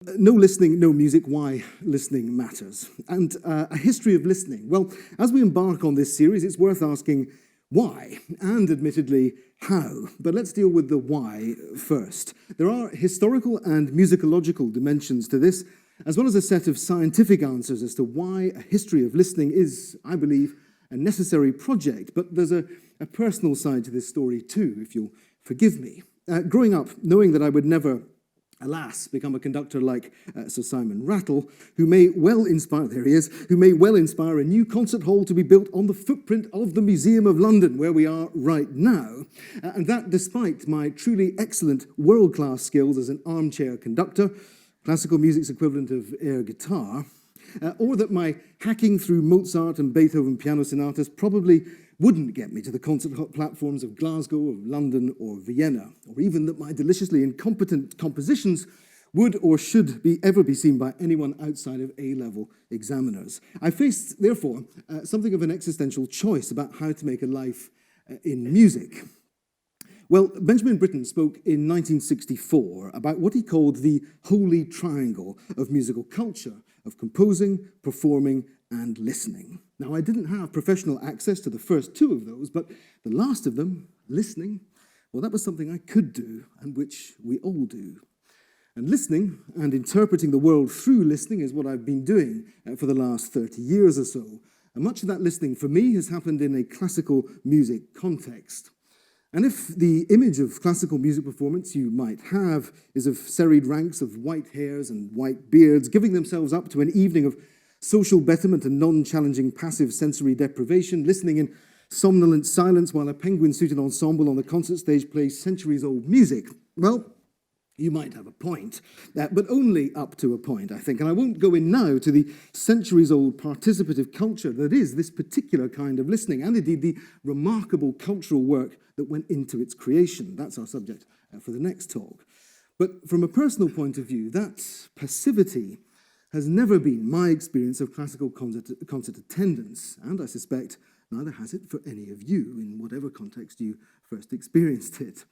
No listening, no music, why listening matters. And a history of listening. Well, as we embark on this series, it's worth asking why, and admittedly, how. But let's deal with the why first. There are historical and musicological dimensions to this, as well as a set of scientific answers as to why a history of listening is, I believe, a necessary project. But there's a personal side to this story too, if you'll forgive me. Growing up, knowing that I would never, alas, become a conductor like Sir Simon Rattle, who may well inspire a new concert hall to be built on the footprint of the Museum of London, where we are right now. And that despite my truly excellent world-class skills as an armchair conductor, classical music's equivalent of air guitar, or that my hacking through Mozart and Beethoven piano sonatas probably wouldn't get me to the concert platforms of Glasgow, of London, or Vienna, or even that my deliciously incompetent compositions would or should ever be seen by anyone outside of A-level examiners. I faced, therefore, something of an existential choice about how to make a life in music. Well, Benjamin Britten spoke in 1964 about what he called the holy triangle of musical culture, of composing, performing, and listening. Now, I didn't have professional access to the first two of those, but the last of them, listening, well, that was something I could do, and which we all do. And listening and interpreting the world through listening is what I've been doing for the last 30 years or so. And much of that listening, for me, has happened in a classical music context. And if the image of classical music performance you might have is of serried ranks of white hairs and white beards giving themselves up to an evening of social betterment and non-challenging passive sensory deprivation, listening in somnolent silence while a penguin-suited ensemble on the concert stage plays centuries-old music, well, you might have a point, but only up to a point, I think. And I won't go in now to the centuries-old participative culture that is this particular kind of listening, and indeed the remarkable cultural work that went into its creation. That's our subject for the next talk. But from a personal point of view, that passivity has never been my experience of classical concert attendance, and I suspect neither has it for any of you, in whatever context you first experienced it.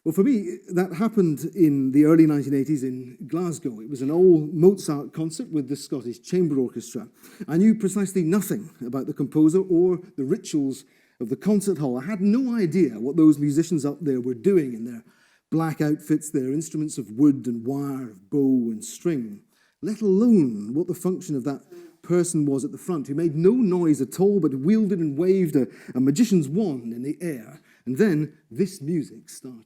Well, for me, that happened in the early 1980s in Glasgow. It was an old Mozart concert with the Scottish Chamber Orchestra. I knew precisely nothing about the composer or the rituals of the concert hall. I had no idea what those musicians up there were doing in their black outfits, their instruments of wood and wire, of bow and string, let alone what the function of that person was at the front, who made no noise at all but wielded and waved a magician's wand in the air. And then this music started.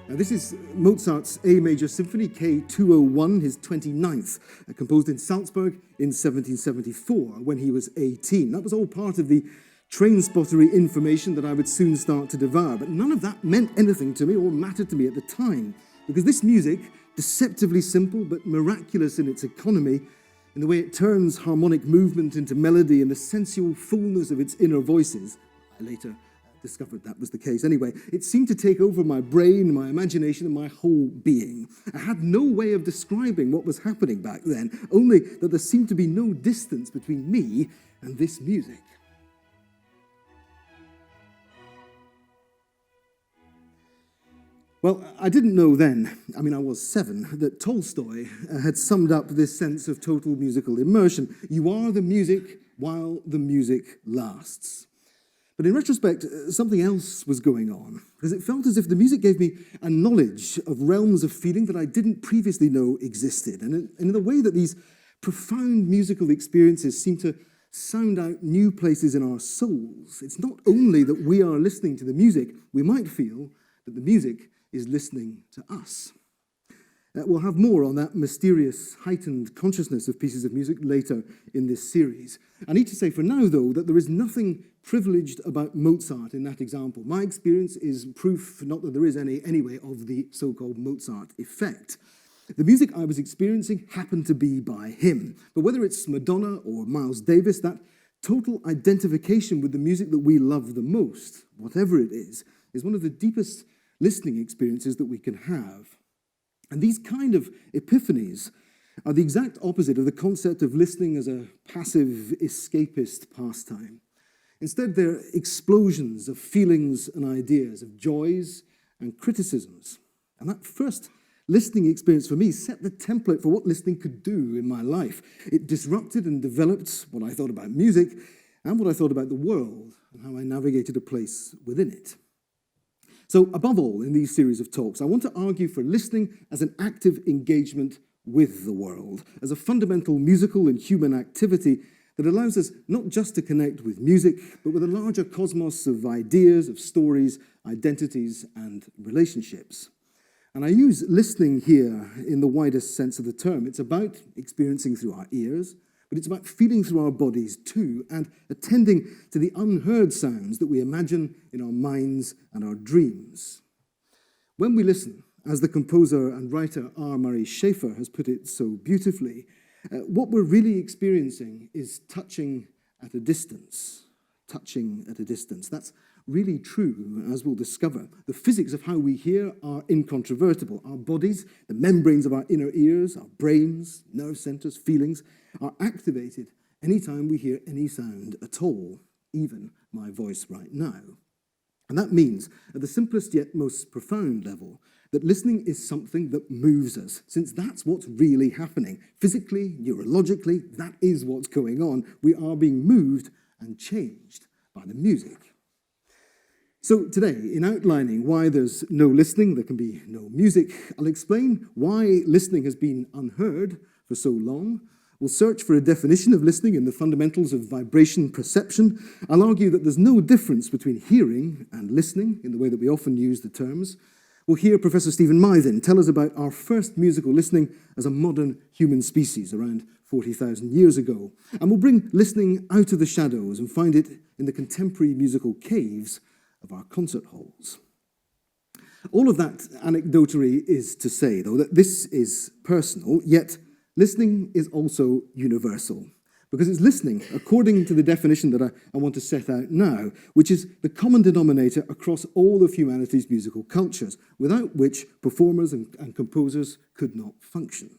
Now, this is Mozart's A Major Symphony, K201, his 29th, composed in Salzburg in 1774, when he was 18. That was all part of the train-spottery information that I would soon start to devour, but none of that meant anything to me or mattered to me at the time, because this music, deceptively simple but miraculous in its economy, in the way it turns harmonic movement into melody and the sensual fullness of its inner voices, I later discovered that was the case. Anyway, it seemed to take over my brain, my imagination, and my whole being. I had no way of describing what was happening back then, only that there seemed to be no distance between me and this music. Well, I didn't know then, I was 7, that Tolstoy had summed up this sense of total musical immersion. You are the music while the music lasts. But in retrospect, something else was going on, because it felt as if the music gave me a knowledge of realms of feeling that I didn't previously know existed. And in the way that these profound musical experiences seem to sound out new places in our souls, it's not only that we are listening to the music, we might feel that the music is listening to us. We'll have more on that mysterious, heightened consciousness of pieces of music later in this series. I need to say for now, though, that there is nothing privileged about Mozart in that example. My experience is proof, not that there is any anyway, of the so-called Mozart effect. The music I was experiencing happened to be by him. But whether it's Madonna or Miles Davis, that total identification with the music that we love the most, whatever it is one of the deepest listening experiences that we can have. And these kind of epiphanies are the exact opposite of the concept of listening as a passive, escapist pastime. Instead, they're explosions of feelings and ideas, of joys and criticisms. And that first listening experience for me set the template for what listening could do in my life. It disrupted and developed what I thought about music and what I thought about the world and how I navigated a place within it. So above all, in these series of talks, I want to argue for listening as an active engagement with the world, as a fundamental musical and human activity that allows us not just to connect with music, but with a larger cosmos of ideas, of stories, identities, and relationships. And I use listening here in the widest sense of the term. It's about experiencing through our ears, but it's about feeling through our bodies too, and attending to the unheard sounds that we imagine in our minds and our dreams. When we listen, as the composer and writer R. Murray Schafer has put it so beautifully, what we're really experiencing is touching at a distance. Touching at a distance. That's really true, as we'll discover. The physics of how we hear are incontrovertible. Our bodies, the membranes of our inner ears, our brains, nerve centers, feelings, are activated anytime we hear any sound at all, even my voice right now. And that means, at the simplest yet most profound level, that listening is something that moves us, since that's what's really happening. Physically, neurologically, that is what's going on. We are being moved and changed by the music. So today, in outlining why there's no listening, there can be no music, I'll explain why listening has been unheard for so long. We'll search for a definition of listening in the fundamentals of vibration perception. I'll argue that there's no difference between hearing and listening in the way that we often use the terms. We'll hear Professor Steven Mithin tell us about our first musical listening as a modern human species around 40,000 years ago. And we'll bring listening out of the shadows and find it in the contemporary musical caves of our concert halls. All of that anecdotary is to say, though, that this is personal, yet listening is also universal. Because it's listening, according to the definition that I want to set out now, which is the common denominator across all of humanity's musical cultures, without which performers and composers could not function.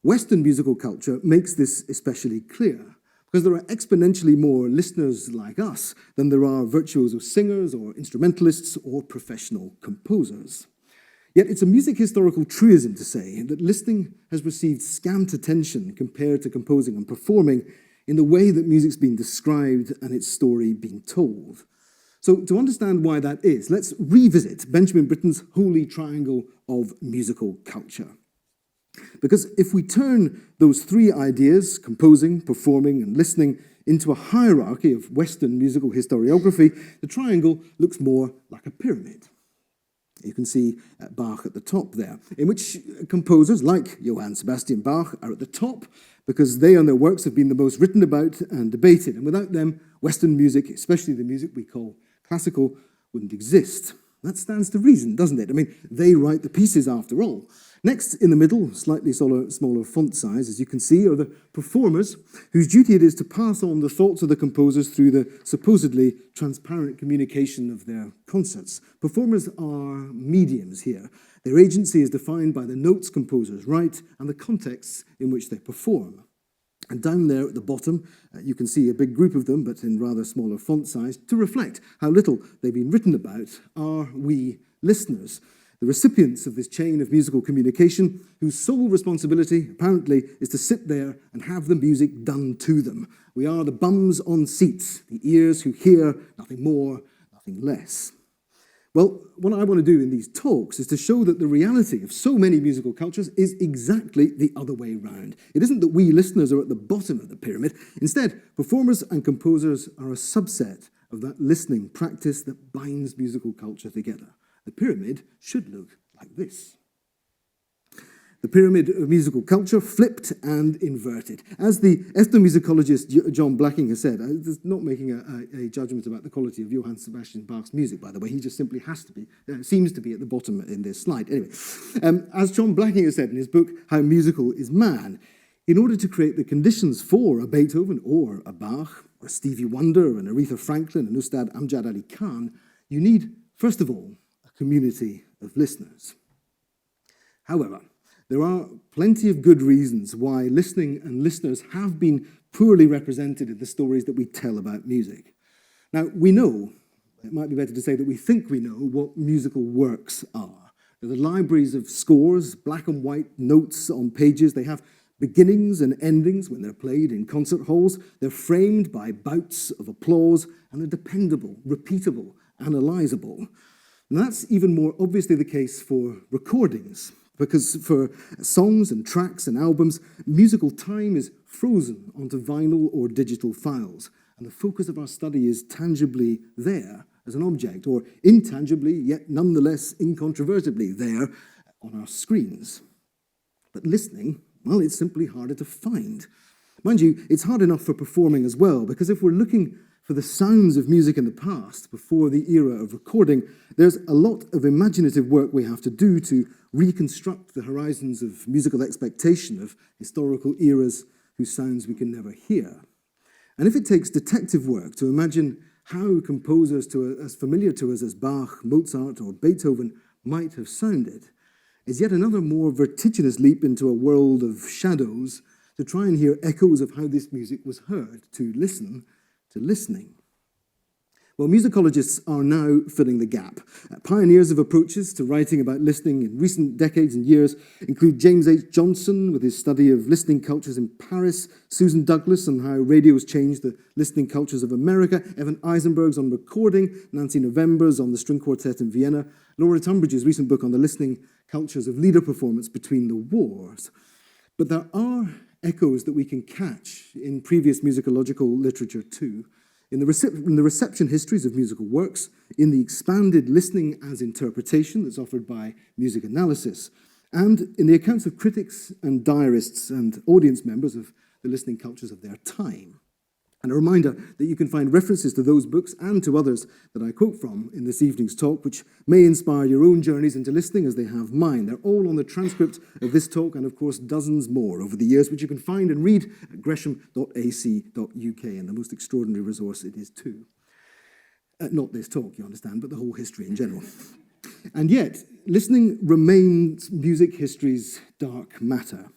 Western musical culture makes this especially clear, because there are exponentially more listeners like us than there are virtuoso singers or instrumentalists or professional composers. Yet it's a music historical truism to say that listening has received scant attention compared to composing and performing in the way that music's been described and its story being told. So to understand why that is, let's revisit Benjamin Britten's holy triangle of musical culture. Because if we turn those three ideas, composing, performing, and listening, into a hierarchy of Western musical historiography, the triangle looks more like a pyramid. You can see Bach at the top there, in which composers like Johann Sebastian Bach are at the top because they and their works have been the most written about and debated. And without them, Western music, especially the music we call classical, wouldn't exist. That stands to reason, doesn't it? I mean, they write the pieces after all. Next, in the middle, slightly smaller font size, as you can see, are the performers, whose duty it is to pass on the thoughts of the composers through the supposedly transparent communication of their concerts. Performers are mediums here. Their agency is defined by the notes composers write and the contexts in which they perform. And down there at the bottom, you can see a big group of them, but in rather smaller font size, to reflect how little they've been written about are we listeners, the recipients of this chain of musical communication, whose sole responsibility, apparently, is to sit there and have the music done to them. We are the bums on seats, the ears who hear, nothing more, nothing less. Well, what I want to do in these talks is to show that the reality of so many musical cultures is exactly the other way round. It isn't that we listeners are at the bottom of the pyramid. Instead, performers and composers are a subset of that listening practice that binds musical culture together. The pyramid should look like this. The pyramid of musical culture flipped and inverted. As the ethnomusicologist John Blacking has said, not making a judgment about the quality of Johann Sebastian Bach's music, by the way, he just simply has to be, seems to be at the bottom in this slide. Anyway, as John Blacking has said in his book, How Musical is Man, in order to create the conditions for a Beethoven or a Bach, or a Stevie Wonder, an Aretha Franklin, an Ustad Amjad Ali Khan, you need, first of all, a community of listeners. However, there are plenty of good reasons why listening and listeners have been poorly represented in the stories that we tell about music. Now, we know, it might be better to say that we think we know what musical works are. They're the libraries of scores, black and white notes on pages. They have beginnings and endings when they're played in concert halls. They're framed by bouts of applause, and they're dependable, repeatable, analyzable. And that's even more obviously the case for recordings, because for songs and tracks and albums, musical time is frozen onto vinyl or digital files, and the focus of our study is tangibly there as an object, or intangibly, yet nonetheless incontrovertibly there on our screens. But listening, well, it's simply harder to find. Mind you, it's hard enough for performing as well, because if we're looking for the sounds of music in the past, before the era of recording, there's a lot of imaginative work we have to do to reconstruct the horizons of musical expectation of historical eras whose sounds we can never hear. And if it takes detective work to imagine how composers as familiar to us as Bach, Mozart, or Beethoven might have sounded, is yet another more vertiginous leap into a world of shadows to try and hear echoes of how this music was heard, to listen to listening. Well, musicologists are now filling the gap. Pioneers of approaches to writing about listening in recent decades and years include James H. Johnson with his study of listening cultures in Paris, Susan Douglas on how radio's changed the listening cultures of America, Evan Eisenberg's on recording, Nancy November's on the string quartet in Vienna, Laura Tunbridge's recent book on the listening cultures of leader performance between the wars. But there are echoes that we can catch in previous musicological literature too. In the reception histories of musical works, in the expanded listening as interpretation that's offered by music analysis, and in the accounts of critics and diarists and audience members of the listening cultures of their time. And a reminder that you can find references to those books and to others that I quote from in this evening's talk, which may inspire your own journeys into listening as they have mine. They're all on the transcript of this talk and, of course, dozens more over the years, which you can find and read at gresham.ac.uk, and the most extraordinary resource it is too. Not this talk, you understand, but the whole history in general. And yet, listening remains music history's dark matter.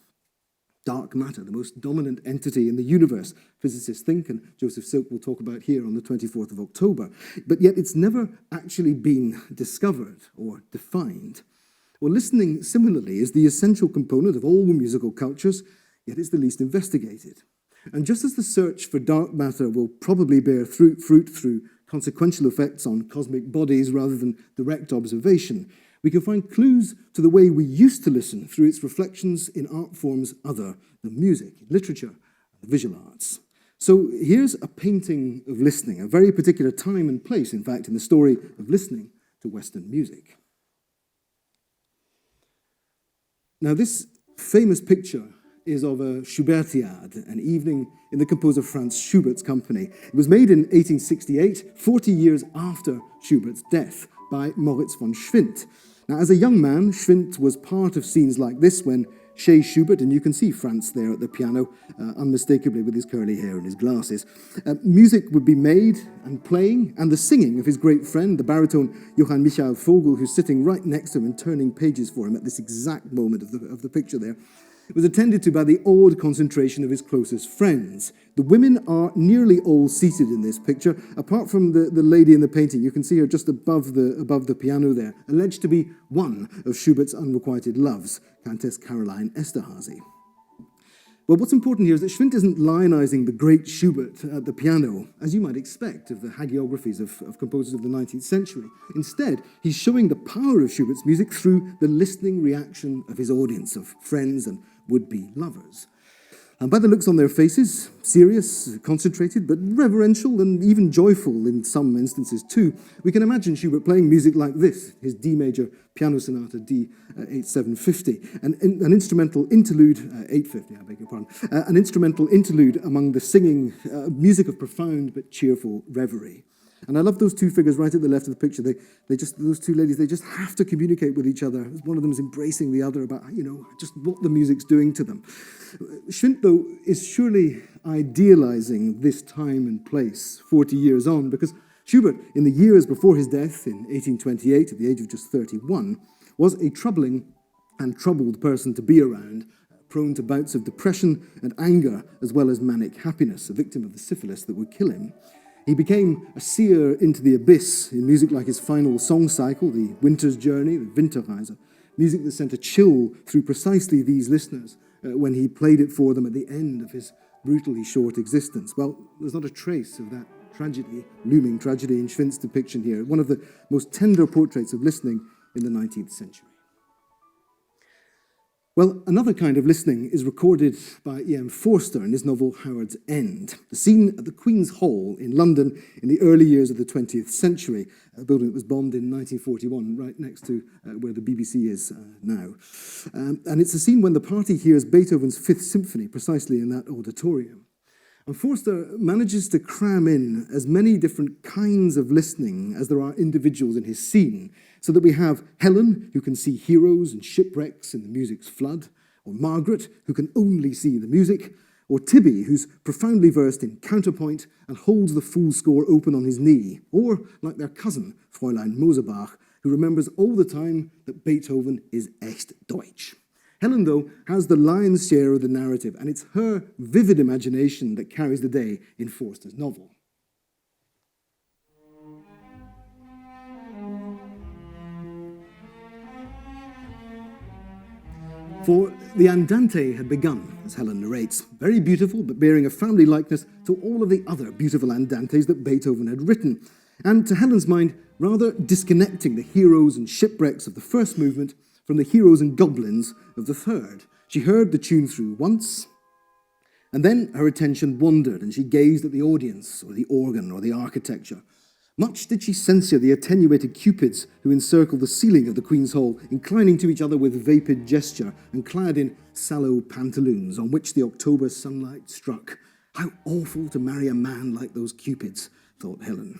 Dark matter, the most dominant entity in the universe, physicists think, and Joseph Silk will talk about here on the 24th of October. But yet it's never actually been discovered or defined. Well, listening, similarly, is the essential component of all musical cultures, yet it's the least investigated. And just as the search for dark matter will probably bear fruit through consequential effects on cosmic bodies rather than direct observation, we can find clues to the way we used to listen through its reflections in art forms other than music, literature, and the visual arts. So here's a painting of listening, a very particular time and place, in fact, in the story of listening to Western music. Now, this famous picture is of a Schubertiade, an evening in the composer Franz Schubert's company. It was made in 1868, 40 years after Schubert's death, by Moritz von Schwind. Now, as a young man, Schwind was part of scenes like this when Chez Schubert, and you can see Franz there at the piano, unmistakably with his curly hair and his glasses. Music would be made and playing, and the singing of his great friend, the baritone Johann Michael Vogel, who's sitting right next to him and turning pages for him at this exact moment of the picture there. It was attended to by the awed concentration of his closest friends. The women are nearly all seated in this picture, apart from the lady in the painting. You can see her just above the piano there, alleged to be one of Schubert's unrequited loves, Countess Caroline Esterhazy. Well, what's important here is that Schwind isn't lionizing the great Schubert at the piano, as you might expect of the hagiographies of composers of the 19th century. Instead, he's showing the power of Schubert's music through the listening reaction of his audience, of friends and would-be lovers. And by the looks on their faces, serious, concentrated, but reverential and even joyful in some instances too, we can imagine Schubert playing music like this, his D major piano sonata D 8750, an instrumental interlude, 850, I beg your pardon, an instrumental interlude among the singing music of profound but cheerful reverie. And I love those two figures right at the left of the picture. Those two ladies, they just have to communicate with each other. One of them is embracing the other about, just what the music's doing to them. Schwind, though, is surely idealizing this time and place 40 years on, because Schubert, in the years before his death in 1828, at the age of just 31, was a troubling and troubled person to be around, prone to bouts of depression and anger, as well as manic happiness, a victim of the syphilis that would kill him. He became a seer into the abyss in music like his final song cycle, The Winter's Journey, the Winterreise, music that sent a chill through precisely these listeners when he played it for them at the end of his brutally short existence. Well, there's not a trace of that tragedy, looming tragedy in Schwindt's depiction here, one of the most tender portraits of listening in the 19th century. Well, another kind of listening is recorded by E.M. Forster in his novel Howard's End. The scene at the Queen's Hall in London in the early years of the 20th century, a building that was bombed in 1941, right next to where the BBC is now. And it's a scene when the party hears Beethoven's Fifth Symphony precisely in that auditorium. And Forster manages to cram in as many different kinds of listening as there are individuals in his scene, so that we have Helen, who can see heroes and shipwrecks in the music's flood, or Margaret, who can only see the music, or Tibby, who's profoundly versed in counterpoint and holds the full score open on his knee, or, like their cousin, Fräulein Mosebach, who remembers all the time that Beethoven is echt Deutsch. Helen, though, has the lion's share of the narrative, and it's her vivid imagination that carries the day in Forster's novel. For the Andante had begun, as Helen narrates, very beautiful, but bearing a family likeness to all of the other beautiful Andantes that Beethoven had written, and to Helen's mind, rather disconnecting the heroes and shipwrecks of the first movement from the heroes and goblins of the third. She heard the tune through once, and then her attention wandered, and she gazed at the audience, or the organ, or the architecture. Much did she censure the attenuated cupids who encircled the ceiling of the Queen's Hall, inclining to each other with vapid gesture, and clad in sallow pantaloons on which the October sunlight struck. How awful to marry a man like those cupids, thought Helen.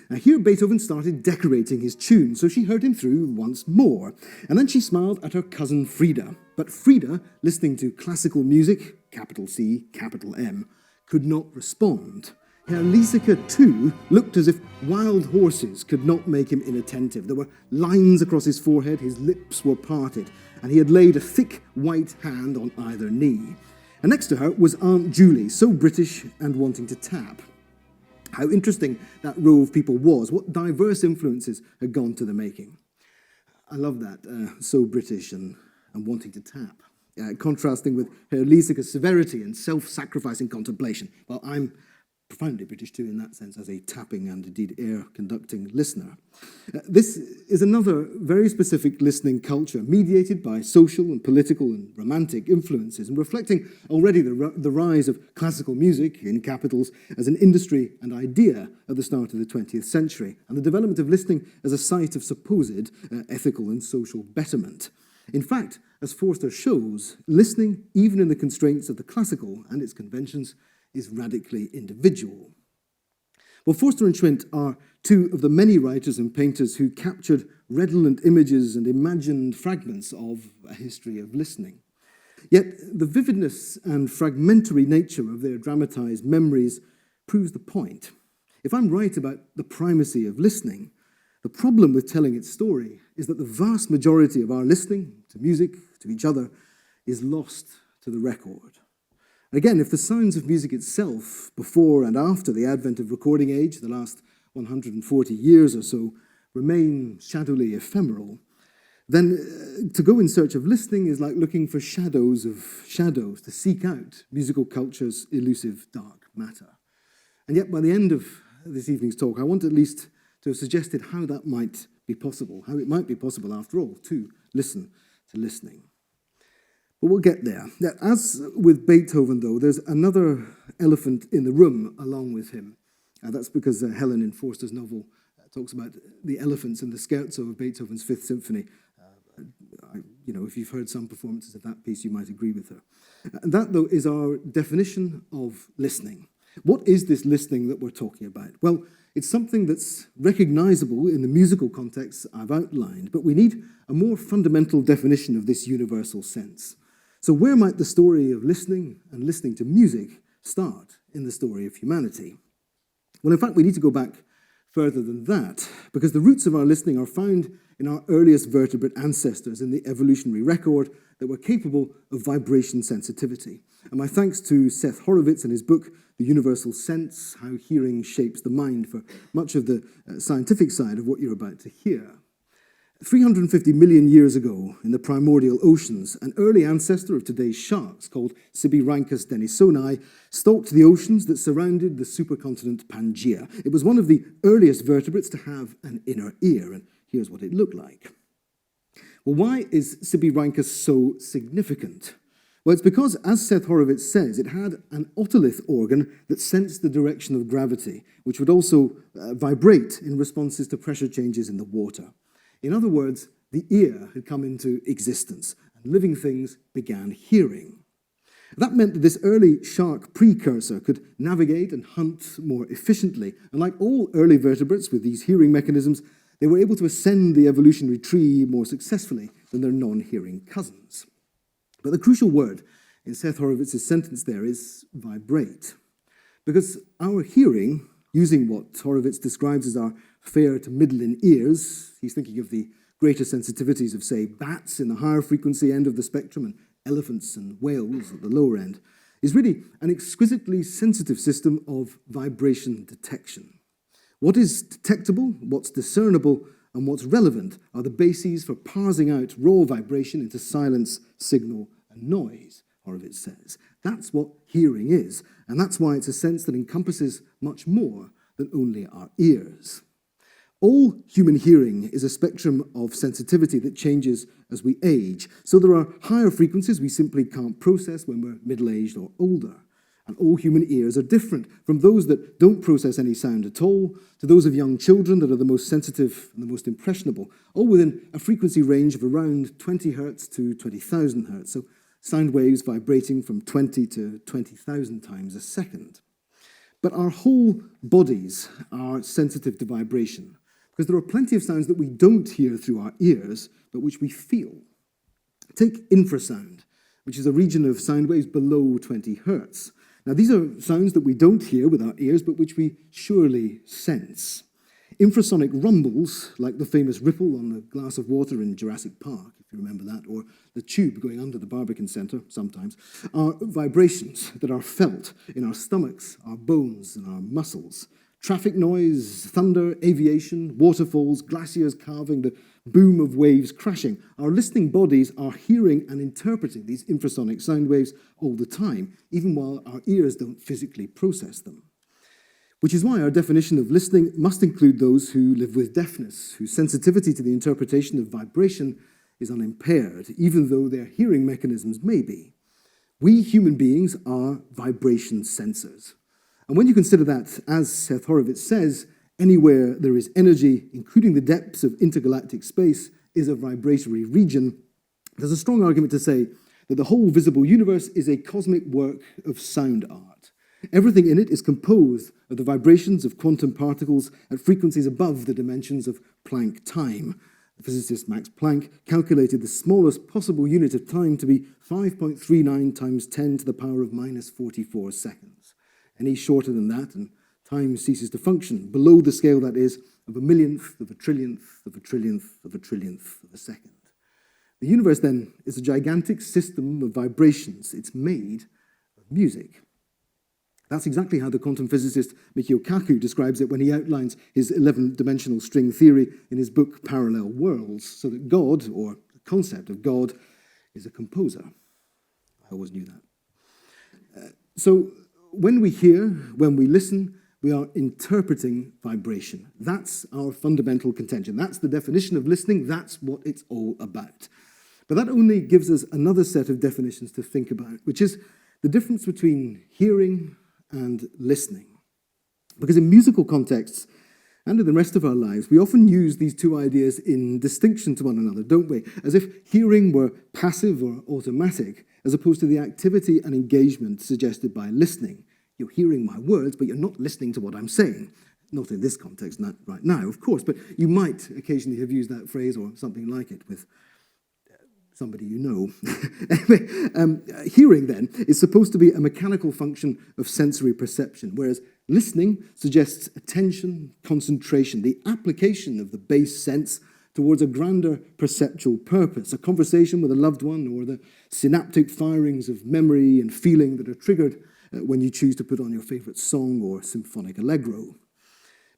Now here Beethoven started decorating his tune, so she heard him through once more, and then she smiled at her cousin Frida. But Frida, listening to classical music, capital C, capital M, could not respond. Herr Liesecke, too, looked as if wild horses could not make him inattentive. There were lines across his forehead, his lips were parted, and he had laid a thick white hand on either knee. And next to her was Aunt Julie, so British and wanting to tap. How interesting that row of people was, what diverse influences had gone to the making. I love that, so British and wanting to tap, contrasting with Herr Liesecke's severity and self-sacrificing contemplation. Well, I'm profoundly British too in that sense, as a tapping and indeed air-conducting listener. This is another very specific listening culture, mediated by social and political and romantic influences, and reflecting already the rise of classical music, in capitals, as an industry and idea at the start of the 20th century, and the development of listening as a site of supposed ethical and social betterment. In fact, as Forster shows, listening, even in the constraints of the classical and its conventions, is radically individual. Well, Forster and Schwindt are two of the many writers and painters who captured redolent images and imagined fragments of a history of listening. Yet the vividness and fragmentary nature of their dramatized memories proves the point. If I'm right about the primacy of listening, the problem with telling its story is that the vast majority of our listening to music, to each other, is lost to the record. Again, if the sounds of music itself, before and after the advent of recording age, the last 140 years or so, remain shadowly ephemeral, then to go in search of listening is like looking for shadows of shadows, to seek out musical culture's elusive dark matter. And yet, by the end of this evening's talk, I want at least to have suggested how that might be possible, how it might be possible, after all, to listen to listening. But we'll get there. Now, as with Beethoven, though, there's another elephant in the room along with him. That's because Helen, in Forster's novel, talks about the elephants in the scherzo of Beethoven's Fifth Symphony. If you've heard some performances of that piece, you might agree with her. And that, though, is our definition of listening. What is this listening that we're talking about? Well, it's something that's recognizable in the musical context I've outlined, but we need a more fundamental definition of this universal sense. So where might the story of listening and listening to music start in the story of humanity? Well, in fact, we need to go back further than that, because the roots of our listening are found in our earliest vertebrate ancestors in the evolutionary record that were capable of vibration sensitivity. And my thanks to Seth Horowitz and his book, The Universal Sense, How Hearing Shapes the Mind, for much of the scientific side of what you're about to hear. 350 million years ago, in the primordial oceans, an early ancestor of today's sharks, called Sibirhynchus denisoni, stalked the oceans that surrounded the supercontinent Pangaea. It was one of the earliest vertebrates to have an inner ear, and here's what it looked like. Well, why is Sibirhynchus so significant? Well, it's because, as Seth Horowitz says, it had an otolith organ that sensed the direction of gravity, which would also vibrate in responses to pressure changes in the water. In other words, the ear had come into existence, and living things began hearing. That meant that this early shark precursor could navigate and hunt more efficiently, and like all early vertebrates with these hearing mechanisms, they were able to ascend the evolutionary tree more successfully than their non-hearing cousins. But the crucial word in Seth Horowitz's sentence there is vibrate, because our hearing, using what Horowitz describes as our fair to middling ears, he's thinking of the greater sensitivities of, say, bats in the higher frequency end of the spectrum and elephants and whales at the lower end, is really an exquisitely sensitive system of vibration detection. What is detectable, what's discernible, and what's relevant are the bases for parsing out raw vibration into silence, signal, and noise, Horowitz says. That's what hearing is, and that's why it's a sense that encompasses much more than only our ears. All human hearing is a spectrum of sensitivity that changes as we age. So there are higher frequencies we simply can't process when we're middle-aged or older. And all human ears are different, from those that don't process any sound at all, to those of young children that are the most sensitive and the most impressionable, all within a frequency range of around 20 hertz to 20,000 hertz. So sound waves vibrating from 20 to 20,000 times a second. But our whole bodies are sensitive to vibration, because there are plenty of sounds that we don't hear through our ears, but which we feel. Take infrasound, which is a region of sound waves below 20 hertz. Now, these are sounds that we don't hear with our ears, but which we surely sense. Infrasonic rumbles, like the famous ripple on the glass of water in Jurassic Park, if you remember that, or the tube going under the Barbican Centre sometimes, are vibrations that are felt in our stomachs, our bones, and our muscles. Traffic noise, thunder, aviation, waterfalls, glaciers calving, the boom of waves crashing. Our listening bodies are hearing and interpreting these infrasonic sound waves all the time, even while our ears don't physically process them. Which is why our definition of listening must include those who live with deafness, whose sensitivity to the interpretation of vibration is unimpaired, even though their hearing mechanisms may be. We human beings are vibration sensors. And when you consider that, as Seth Horowitz says, anywhere there is energy, including the depths of intergalactic space, is a vibratory region, there's a strong argument to say that the whole visible universe is a cosmic work of sound art. Everything in it is composed of the vibrations of quantum particles at frequencies above the dimensions of Planck time. The physicist Max Planck calculated the smallest possible unit of time to be 5.39 times 10 to the power of minus 44 seconds. Any shorter than that, and time ceases to function, below the scale, that is, of a millionth of a trillionth of a trillionth of a trillionth of a second. The universe, then, is a gigantic system of vibrations. It's made of music. That's exactly how the quantum physicist Michio Kaku describes it when he outlines his 11-dimensional string theory in his book Parallel Worlds, so that God, or the concept of God, is a composer. I always knew that. So when we hear, when we listen, we are interpreting vibration. That's our fundamental contention. That's the definition of listening. That's what it's all about. But that only gives us another set of definitions to think about, which is the difference between hearing and listening. Because in musical contexts, and in the rest of our lives, we often use these two ideas in distinction to one another, don't we? As if hearing were passive or automatic, as opposed to the activity and engagement suggested by listening. You're hearing my words, but you're not listening to what I'm saying. Not in this context, not right now, of course, but you might occasionally have used that phrase or something like it with somebody you know. Anyway, hearing, then, is supposed to be a mechanical function of sensory perception, whereas listening suggests attention, concentration, the application of the base sense towards a grander perceptual purpose, a conversation with a loved one, or the synaptic firings of memory and feeling that are triggered when you choose to put on your favorite song or symphonic allegro.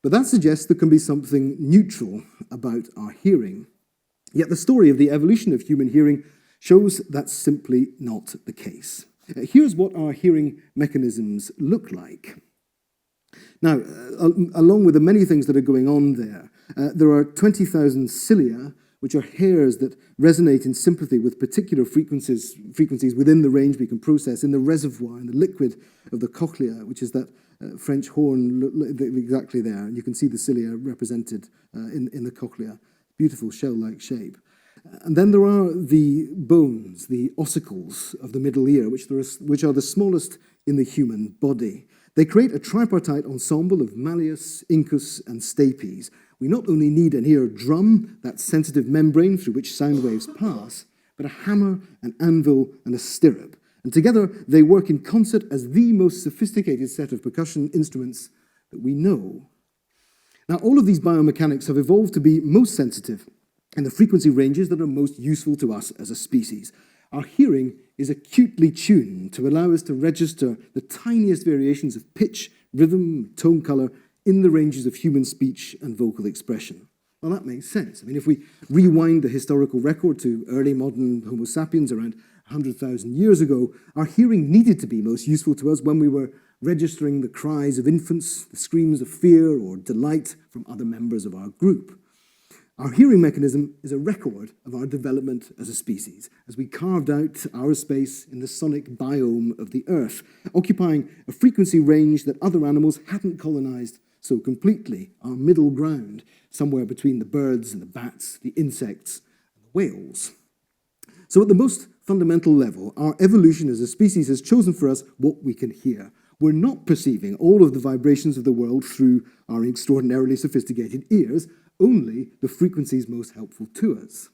But that suggests there can be something neutral about our hearing. Yet the story of the evolution of human hearing shows that's simply not the case. Here's what our hearing mechanisms look like. Now, along with the many things that are going on there are 20,000 cilia, which are hairs that resonate in sympathy with particular frequencies within the range we can process in the reservoir, in the liquid of the cochlea, which is that French horn exactly there. And you can see the cilia represented in the cochlea. Beautiful shell-like shape. And then there are the bones, the ossicles of the middle ear, which are the smallest in the human body. They create a tripartite ensemble of malleus, incus, and stapes. We not only need an ear drum, that sensitive membrane through which sound waves pass, but a hammer, an anvil, and a stirrup. And together they work in concert as the most sophisticated set of percussion instruments that we know. Now, all of these biomechanics have evolved to be most sensitive in the frequency ranges that are most useful to us as a species. Our hearing is acutely tuned to allow us to register the tiniest variations of pitch, rhythm, tone color in the ranges of human speech and vocal expression. Well, that makes sense. I mean, if we rewind the historical record to early modern Homo sapiens around 100,000 years ago, our hearing needed to be most useful to us when we were registering the cries of infants, the screams of fear or delight from other members of our group. Our hearing mechanism is a record of our development as a species, as we carved out our space in the sonic biome of the Earth, occupying a frequency range that other animals hadn't colonized so completely, our middle ground, somewhere between the birds and the bats, the insects and the whales. So at the most fundamental level, our evolution as a species has chosen for us what we can hear. We're not perceiving all of the vibrations of the world through our extraordinarily sophisticated ears, only the frequencies most helpful to us.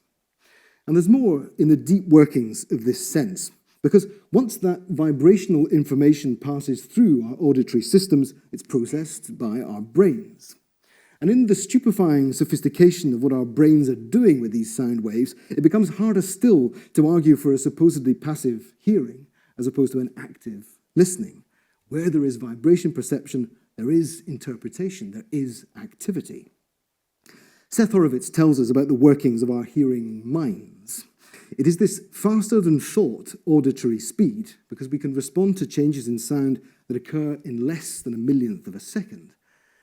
And there's more in the deep workings of this sense, because once that vibrational information passes through our auditory systems, it's processed by our brains. And in the stupefying sophistication of what our brains are doing with these sound waves, it becomes harder still to argue for a supposedly passive hearing as opposed to an active listening. Where there is vibration perception, there is interpretation, there is activity. Seth Horowitz tells us about the workings of our hearing minds. It is this faster-than-thought auditory speed, because we can respond to changes in sound that occur in less than a millionth of a second,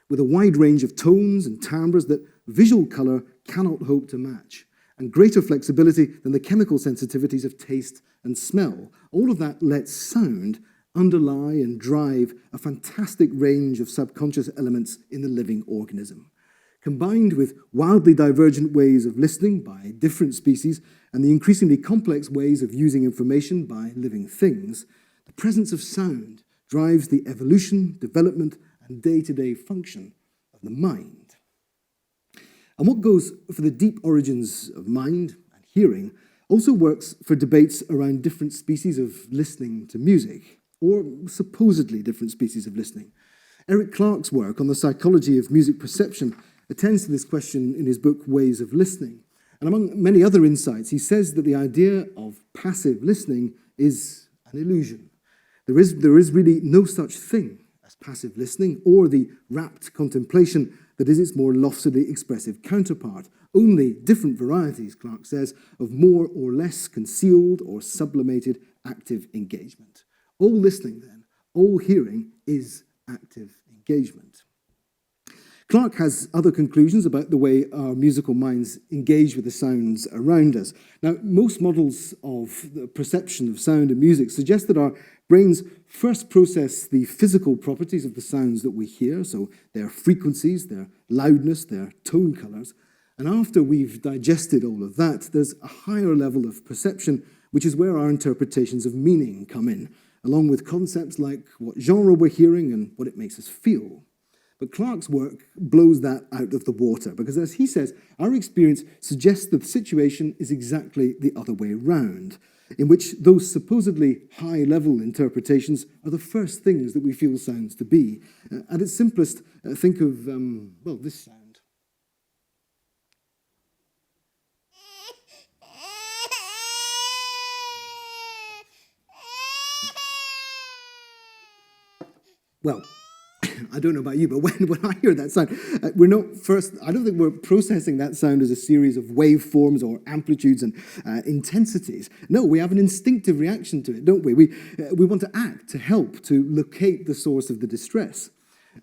with a wide range of tones and timbres that visual color cannot hope to match, and greater flexibility than the chemical sensitivities of taste and smell. All of that lets sound underlie and drive a fantastic range of subconscious elements in the living organism. Combined with wildly divergent ways of listening by different species and the increasingly complex ways of using information by living things, the presence of sound drives the evolution, development, and day-to-day function of the mind. And what goes for the deep origins of mind and hearing also works for debates around different species of listening to music, or supposedly different species of listening. Eric Clarke's work on the psychology of music perception attends to this question in his book, Ways of Listening. And among many other insights, he says that the idea of passive listening is an illusion. There is really no such thing as passive listening or the rapt contemplation that is its more loftily expressive counterpart. Only different varieties, Clarke says, of more or less concealed or sublimated active engagement. All listening, then, all hearing is active engagement. Clarke has other conclusions about the way our musical minds engage with the sounds around us. Now, most models of the perception of sound and music suggest that our brains first process the physical properties of the sounds that we hear, so their frequencies, their loudness, their tone colors. And after we've digested all of that, there's a higher level of perception, which is where our interpretations of meaning come in, along with concepts like what genre we're hearing and what it makes us feel. But Clarke's work blows that out of the water, because as he says, our experience suggests that the situation is exactly the other way round, in which those supposedly high-level interpretations are the first things that we feel sounds to be. At its simplest, think of, this sound. Well, I don't know about you, but when I hear that sound, we're not first, I don't think we're processing that sound as a series of waveforms or amplitudes and intensities. No, we have an instinctive reaction to it, don't we? We want to act, to help, to locate the source of the distress.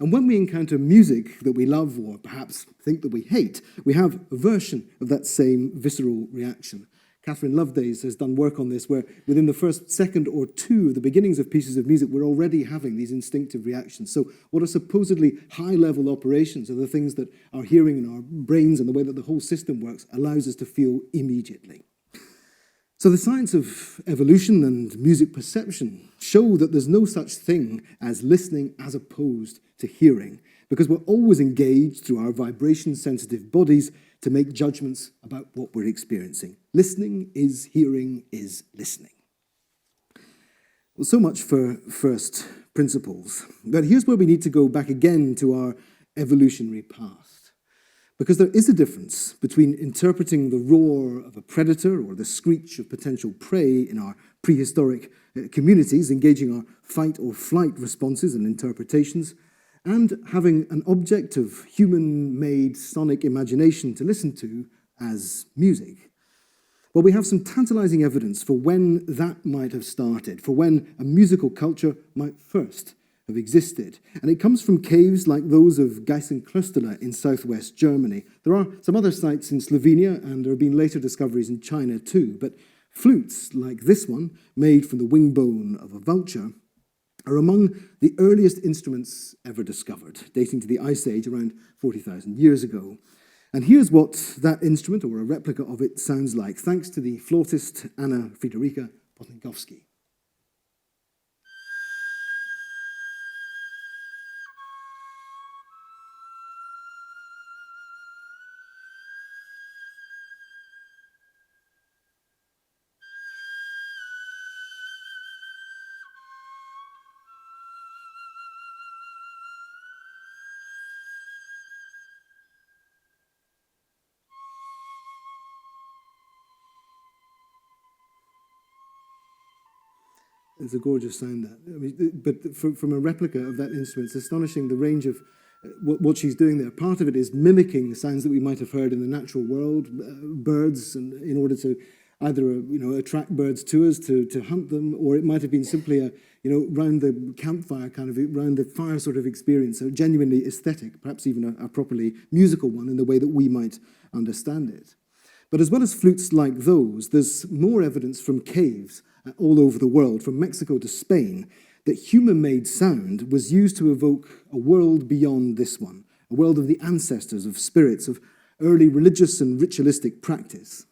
And when we encounter music that we love or perhaps think that we hate, we have a version of that same visceral reaction. Catherine Lovedays has done work on this where within the first second or two of the beginnings of pieces of music, we're already having these instinctive reactions. So what are supposedly high-level operations are the things that our hearing and our brains and the way that the whole system works allows us to feel immediately. So the science of evolution and music perception show that there's no such thing as listening as opposed to hearing, because we're always engaged through our vibration-sensitive bodies to make judgments about what we're experiencing. Listening is hearing is listening. Well, so much for first principles. But here's where we need to go back again to our evolutionary past. Because there is a difference between interpreting the roar of a predator or the screech of potential prey in our prehistoric communities, engaging our fight or flight responses and interpretations, and having an object of human-made sonic imagination to listen to as music. Well, we have some tantalizing evidence for when that might have started, for when a musical culture might first have existed. And it comes from caves like those of Geissenklösterle in southwest Germany. There are some other sites in Slovenia, and there have been later discoveries in China too. But flutes, like this one, made from the wing bone of a vulture, are among the earliest instruments ever discovered, dating to the Ice Age around 40,000 years ago. And here's what that instrument, or a replica of it, sounds like, thanks to the flautist Anna Friederike Potnikowski. It's a gorgeous sound, that. I mean, but from a replica of that instrument, it's astonishing the range of what she's doing there. Part of it is mimicking sounds that we might have heard in the natural world, birds, and in order to either attract birds to us to hunt them, or it might have been simply round the campfire kind of round the fire sort of experience, so genuinely aesthetic, perhaps even a properly musical one in the way that we might understand it. But as well as flutes like those, there's more evidence from caves all over the world, from Mexico to Spain, that human-made sound was used to evoke a world beyond this one, a world of the ancestors, of spirits, of early religious and ritualistic practice.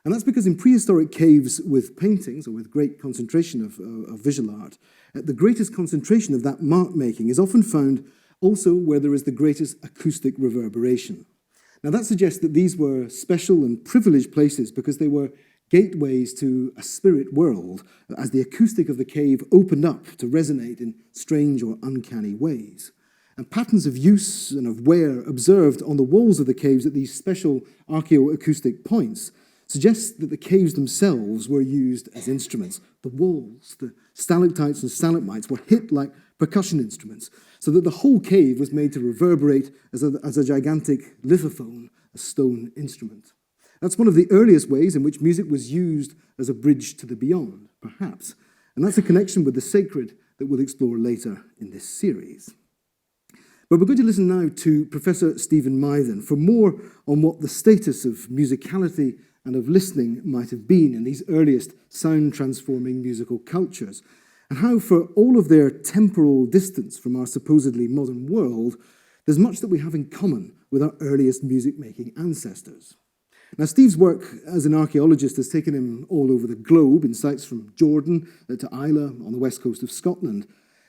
And that's because in prehistoric caves with paintings, or with great concentration of visual art, the greatest concentration of that mark-making is often found also where there is the greatest acoustic reverberation. Now that suggests that these were special and privileged places because they were gateways to a spirit world as the acoustic of the cave opened up to resonate in strange or uncanny ways. And patterns of use and of wear observed on the walls of the caves at these special archaeoacoustic points suggest that the caves themselves were used as instruments. The walls, the stalactites and stalagmites were hit like percussion instruments, so that the whole cave was made to reverberate as a gigantic lithophone, a stone instrument. That's one of the earliest ways in which music was used as a bridge to the beyond, perhaps. And that's a connection with the sacred that we'll explore later in this series. But we're going to listen now to Professor Steven Mithin for more on what the status of musicality and of listening might have been in these earliest sound-transforming musical cultures, and how, for all of their temporal distance from our supposedly modern world, there's much that we have in common with our earliest music-making ancestors. Now, Steve's work as an archaeologist has taken him all over the globe, in sites from Jordan to Islay on the west coast of Scotland.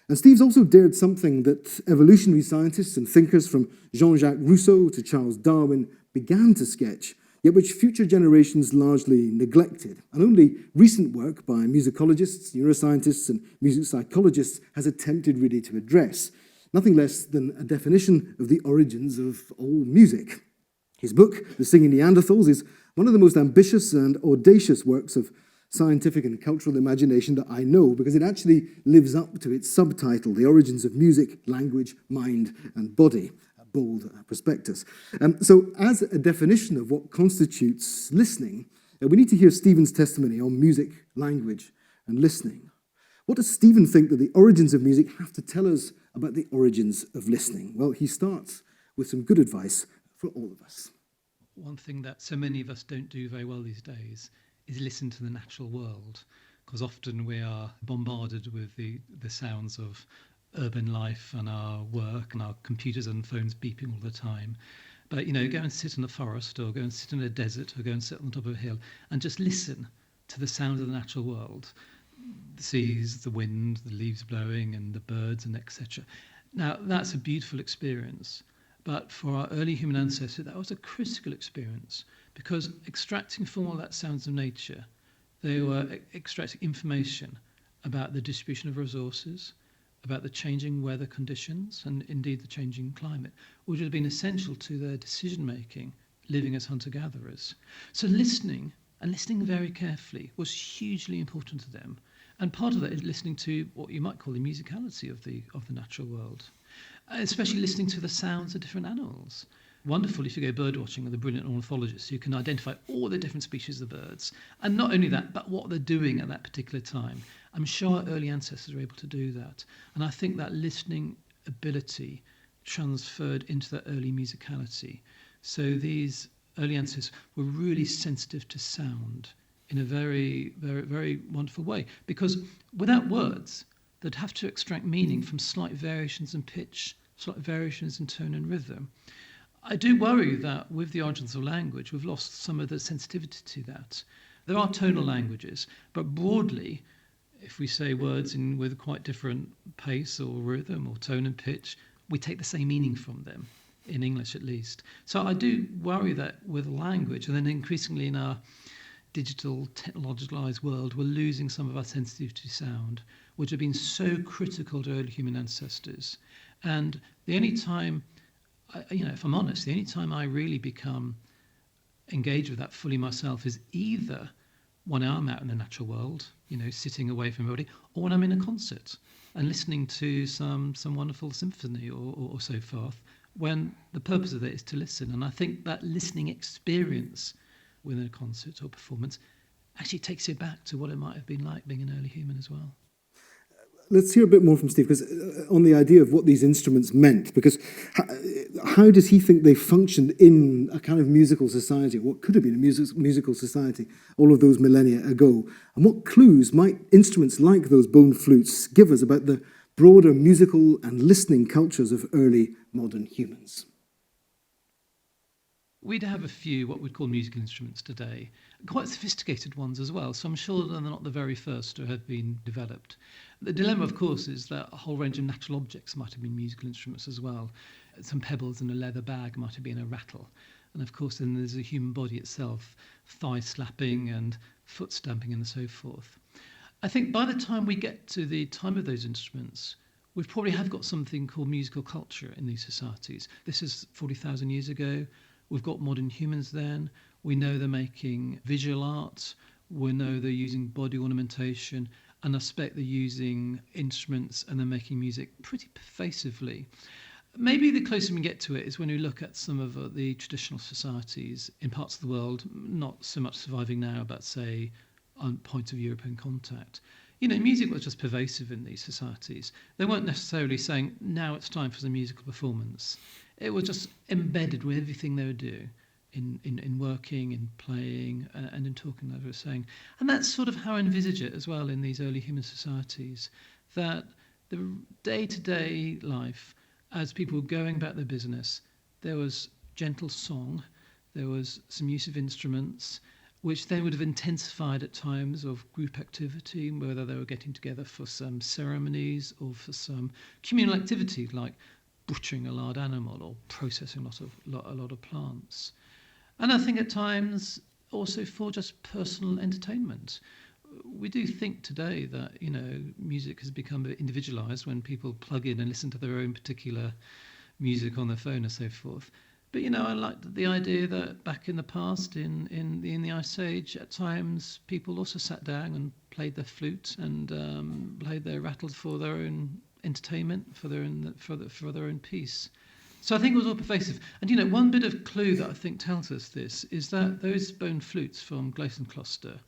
And Steve's also dared something that evolutionary scientists and thinkers from Jean-Jacques Rousseau to Charles Darwin began to sketch, yet which future generations largely neglected. And only recent work by musicologists, neuroscientists, and music psychologists has attempted really to address, nothing less than a definition of the origins of all music. His book, The Singing Neanderthals, is one of the most ambitious and audacious works of scientific and cultural imagination that I know, because it actually lives up to its subtitle, The Origins of Music, Language, Mind and Body, a bold prospectus. So as a definition of what constitutes listening, we need to hear Steven's testimony on music, language and listening. What does Steven think that the origins of music have to tell us about the origins of listening? Well, he starts with some good advice for all of us. One thing that so many of us don't do very well these days is listen to the natural world, because often we are bombarded with the sounds of urban life and our work and our computers and phones beeping all the time. But, go and sit in a forest or go and sit in a desert or go and sit on top of a hill and just listen to the sounds of the natural world. The seas, the wind, the leaves blowing and the birds and etc. Now, that's a beautiful experience. But for our early human ancestors, that was a critical experience, because extracting from all that sounds of nature, they were extracting information about the distribution of resources, about the changing weather conditions, and indeed the changing climate, which would have been essential to their decision-making, living as hunter-gatherers. So listening, and listening very carefully, was hugely important to them. And part of that is listening to what you might call the musicality of the natural world, especially listening to the sounds of different animals. Wonderful if you go bird watching with a brilliant ornithologist who can identify all the different species of birds. And not only that, but what they're doing at that particular time. I'm sure our early ancestors were able to do that. And I think that listening ability transferred into that early musicality. So these early ancestors were really sensitive to sound in a very, very, very wonderful way. Because without words, they'd have to extract meaning from slight variations in pitch, slight variations in tone and rhythm. I do worry that with the origins of language, we've lost some of the sensitivity to that. There are tonal languages, but broadly, if we say words with quite different pace or rhythm or tone and pitch, we take the same meaning from them, in English at least. So I do worry that with language, and then increasingly in our digital, technologicalized world, we're losing some of our sensitivity to sound, which have been so critical to early human ancestors. And the only time, if I'm honest, the only time I really become engaged with that fully myself is either when I'm out in the natural world, sitting away from everybody, or when I'm in a concert and listening to some wonderful symphony or so forth, when the purpose of it is to listen. And I think that listening experience within a concert or performance actually takes you back to what it might have been like being an early human as well. Let's hear a bit more from Steve, because on the idea of what these instruments meant, because how does he think they functioned in a kind of musical society, what could have been a musical society all of those millennia ago? And what clues might instruments like those bone flutes give us about the broader musical and listening cultures of early modern humans? We'd have a few what we'd call musical instruments today, quite sophisticated ones as well, so I'm sure they're not the very first to have been developed. The dilemma, of course, is that a whole range of natural objects might have been musical instruments as well. Some pebbles in a leather bag might have been a rattle. And of course, then there's the human body itself, thigh slapping and foot stamping and so forth. I think by the time we get to the time of those instruments, we probably have got something called musical culture in these societies. This is 40,000 years ago. We've got modern humans then. We know they're making visual arts. We know they're using body ornamentation. And I suspect they're using instruments and they're making music pretty pervasively. Maybe the closer we get to it is when we look at some of the traditional societies in parts of the world, not so much surviving now, but say on point of European contact. Music was just pervasive in these societies. They weren't necessarily saying, now it's time for the musical performance. It was just embedded with everything they would do in working, in playing, and in talking, as I was saying. And that's sort of how I envisage it as well in these early human societies, that the day-to-day life, as people were going about their business, there was gentle song, there was some use of instruments, which then would have intensified at times of group activity, whether they were getting together for some ceremonies or for some communal activity like butchering a large animal or processing a lot of plants. And I think at times also for just personal entertainment. We do think today that, music has become individualized when people plug in and listen to their own particular music on their phone and so forth. But I like the idea that back in the past, in the Ice Age, at times people also sat down and played their flute and played their rattles for their own entertainment, for their own peace. So I think it was all pervasive. And one bit of clue that I think tells us this is that those bone flutes from Gleisenkloster,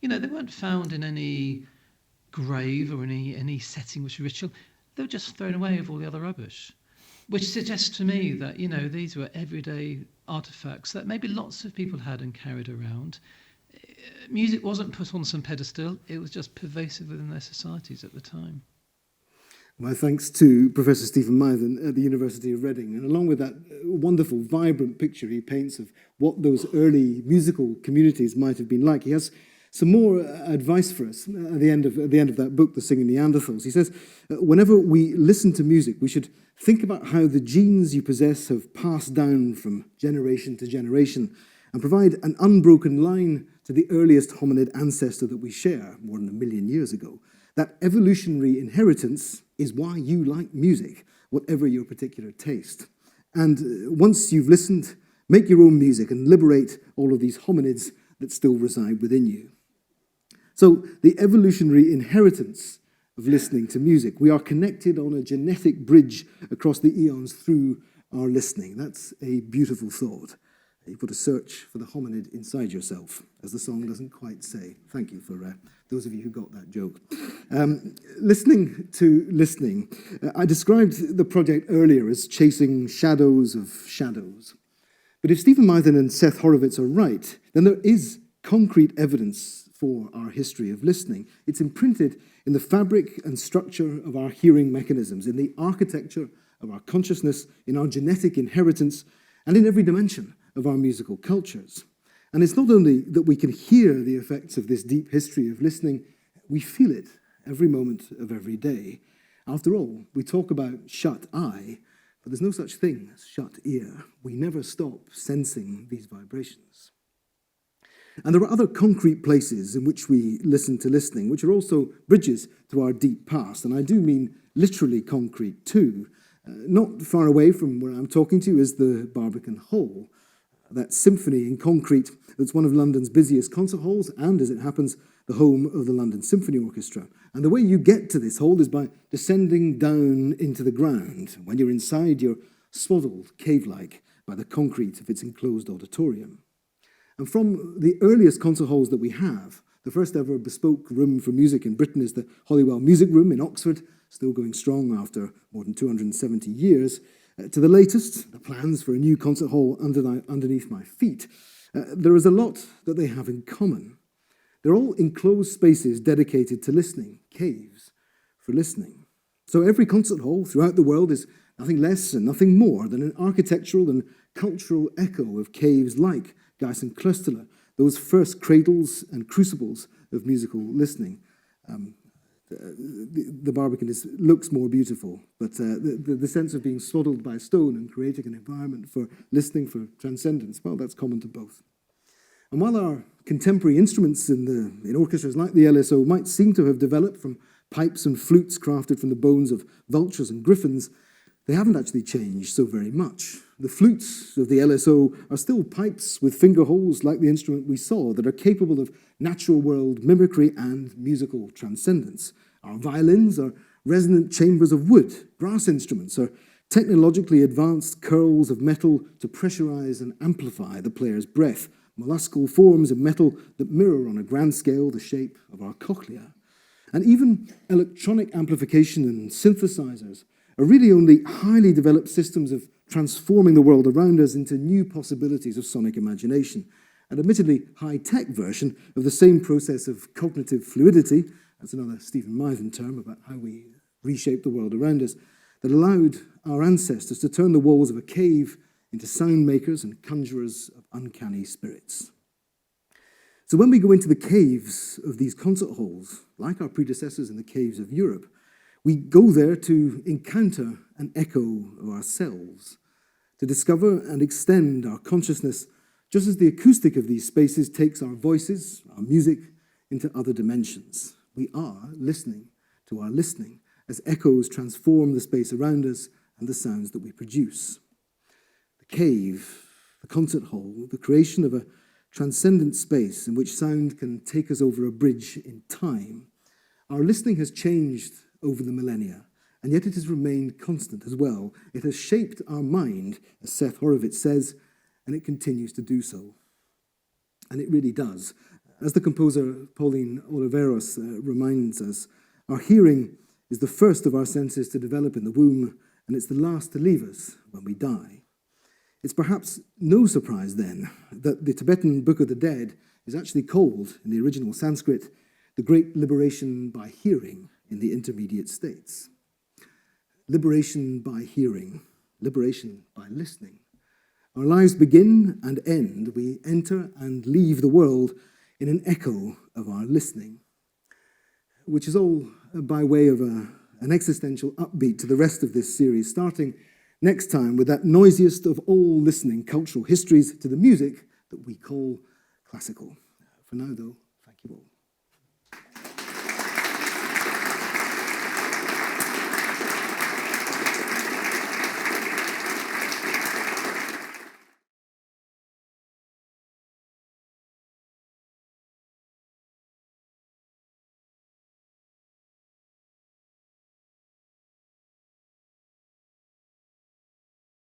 they weren't found in any grave or any setting which was ritual. They were just thrown away with all the other rubbish, which suggests to me that these were everyday artifacts that maybe lots of people had and carried around. Music wasn't put on some pedestal, it was just pervasive within their societies at the time. My thanks to Professor Steven Mithin at the University of Reading. And along with that wonderful, vibrant picture he paints of what those early musical communities might have been like, he has some more advice for us at the end of that book, The Singing Neanderthals. He says, whenever we listen to music, we should think about how the genes you possess have passed down from generation to generation and provide an unbroken line to the earliest hominid ancestor that we share more than 1 million years ago. That evolutionary inheritance is why you like music, whatever your particular taste. And once you've listened, make your own music and liberate all of these hominids that still reside within you. So the evolutionary inheritance of listening to music. We are connected on a genetic bridge across the eons through our listening. That's a beautiful thought. You put a search for the hominid inside yourself, as the song doesn't quite say. Thank you for those of you who got that joke. Listening to listening. I described the project earlier as chasing shadows of shadows. But if Steven Mithin and Seth Horowitz are right, then there is concrete evidence for our history of listening. It's imprinted in the fabric and structure of our hearing mechanisms, in the architecture of our consciousness, in our genetic inheritance, and in every dimension of our musical cultures. And it's not only that we can hear the effects of this deep history of listening, we feel it every moment of every day. After all, we talk about shut eye, but there's no such thing as shut ear. We never stop sensing these vibrations. And there are other concrete places in which we listen to listening, which are also bridges to our deep past. And I do mean literally concrete too. Not far away from where I'm talking to you is the Barbican Hall, that symphony in concrete that's one of London's busiest concert halls and, as it happens, the home of the London Symphony Orchestra. And the way you get to this hall is by descending down into the ground. When you're inside, you're swaddled, cave-like, by the concrete of its enclosed auditorium. And from the earliest concert halls that we have, the first ever bespoke room for music in Britain is the Holywell Music Room in Oxford, still going strong after more than 270 years, to the latest, the plans for a new concert hall underneath my feet. There is a lot that they have in common. They're all enclosed spaces dedicated to listening, caves for listening. So every concert hall throughout the world is nothing less and nothing more than an architectural and cultural echo of caves like Geisenklösterle, those first cradles and crucibles of musical listening. The Barbican looks more beautiful, but the sense of being swaddled by stone and creating an environment for listening, for transcendence, well, that's common to both. And while our contemporary instruments in orchestras like the LSO might seem to have developed from pipes and flutes crafted from the bones of vultures and griffins, they haven't actually changed so very much. The flutes of the LSO are still pipes with finger holes like the instrument we saw that are capable of natural world mimicry and musical transcendence. Our violins are resonant chambers of wood. Brass instruments are technologically advanced curls of metal to pressurize and amplify the player's breath, molluscal forms of metal that mirror on a grand scale the shape of our cochlea. And even electronic amplification and synthesizers are really only highly developed systems of transforming the world around us into new possibilities of sonic imagination. An admittedly high-tech version of the same process of cognitive fluidity, that's another Steven Mithin term about how we reshape the world around us, that allowed our ancestors to turn the walls of a cave into sound makers and conjurers of uncanny spirits. So when we go into the caves of these concert halls, like our predecessors in the caves of Europe, we go there to encounter an echo of ourselves, to discover and extend our consciousness, just as the acoustic of these spaces takes our voices, our music, into other dimensions. We are listening to our listening as echoes transform the space around us and the sounds that we produce. The cave, the concert hall, the creation of a transcendent space in which sound can take us over a bridge in time, our listening has changed over the millennia, and yet it has remained constant as well. It has shaped our mind, as Seth Horowitz says, and it continues to do so. And it really does. As the composer Pauline Oliveros reminds us, our hearing is the first of our senses to develop in the womb, and it's the last to leave us when we die. It's perhaps no surprise then that the Tibetan Book of the Dead is actually called, in the original Sanskrit, the Great Liberation by Hearing in the intermediate states. Liberation by hearing, liberation by listening. Our lives begin and end, we enter and leave the world in an echo of our listening, which is all by way of an existential upbeat to the rest of this series, starting next time with that noisiest of all listening cultural histories to the music that we call classical. For now, though,